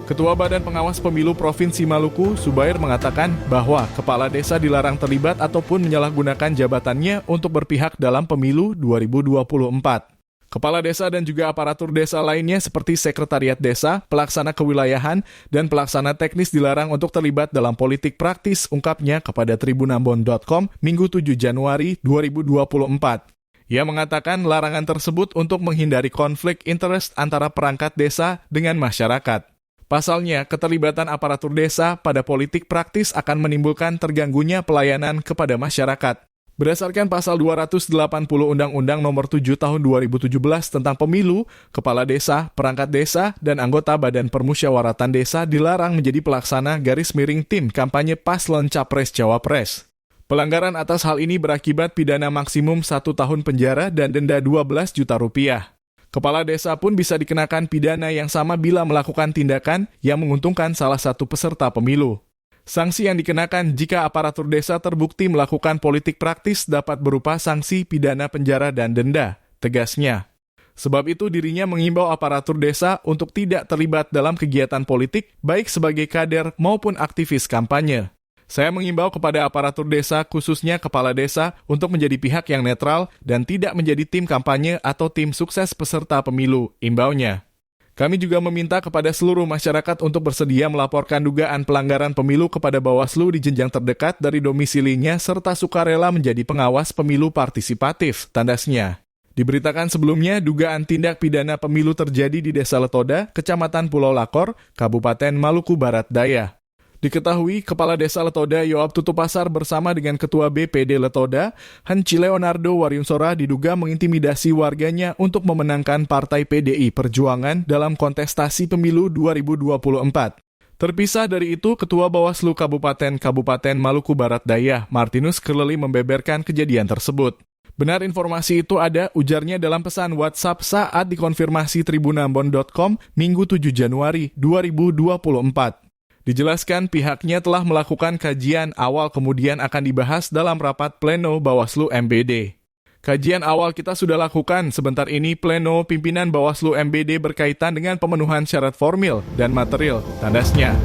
Ketua Badan Pengawas Pemilu Provinsi Maluku, Subair, mengatakan bahwa kepala desa dilarang terlibat ataupun menyalahgunakan jabatannya untuk berpihak dalam pemilu 2024. Kepala desa dan juga aparatur desa lainnya seperti sekretariat desa, pelaksana kewilayahan, dan pelaksana teknis dilarang untuk terlibat dalam politik praktis, ungkapnya kepada tribunambon.com Minggu 7 Januari 2024. Ia mengatakan larangan tersebut untuk menghindari konflik interest antara perangkat desa dengan masyarakat. Pasalnya, keterlibatan aparatur desa pada politik praktis akan menimbulkan terganggunya pelayanan kepada masyarakat. Berdasarkan pasal 280 Undang-Undang Nomor 7 Tahun 2017 tentang Pemilu, kepala desa, perangkat desa, dan anggota Badan Permusyawaratan Desa dilarang menjadi pelaksana garis miring tim kampanye paslon Capres-Cawapres. Pelanggaran atas hal ini berakibat pidana maksimum 1 tahun penjara dan denda 12 juta rupiah. Kepala desa pun bisa dikenakan pidana yang sama bila melakukan tindakan yang menguntungkan salah satu peserta pemilu. Sanksi yang dikenakan jika aparatur desa terbukti melakukan politik praktis dapat berupa sanksi pidana penjara dan denda, tegasnya. Sebab itu dirinya mengimbau aparatur desa untuk tidak terlibat dalam kegiatan politik, baik sebagai kader maupun aktivis kampanye. Saya mengimbau kepada aparatur desa, khususnya kepala desa, untuk menjadi pihak yang netral dan tidak menjadi tim kampanye atau tim sukses peserta pemilu, imbaunya. Kami juga meminta kepada seluruh masyarakat untuk bersedia melaporkan dugaan pelanggaran pemilu kepada Bawaslu di jenjang terdekat dari domisilinya serta sukarela menjadi pengawas pemilu partisipatif, tandasnya. Diberitakan sebelumnya, dugaan tindak pidana pemilu terjadi di Desa Letoda, Kecamatan Pulau Lakor, Kabupaten Maluku Barat Daya. Diketahui, Kepala Desa Letoda Yoab Tutupasar bersama dengan Ketua BPD Letoda, Hanci Leonardo Wariunsora diduga mengintimidasi warganya untuk memenangkan Partai PDI Perjuangan dalam kontestasi pemilu 2024. Terpisah dari itu, Ketua Bawaslu Kabupaten Maluku Barat Daya, Martinus Keleli membeberkan kejadian tersebut. Benar informasi itu ada, ujarnya dalam pesan WhatsApp saat dikonfirmasi tribunambon.com Minggu 7 Januari 2024. Dijelaskan pihaknya telah melakukan kajian awal kemudian akan dibahas dalam rapat pleno Bawaslu MBD. Kajian awal kita sudah lakukan, sebentar ini pleno pimpinan Bawaslu MBD berkaitan dengan pemenuhan syarat formil dan material, tandasnya.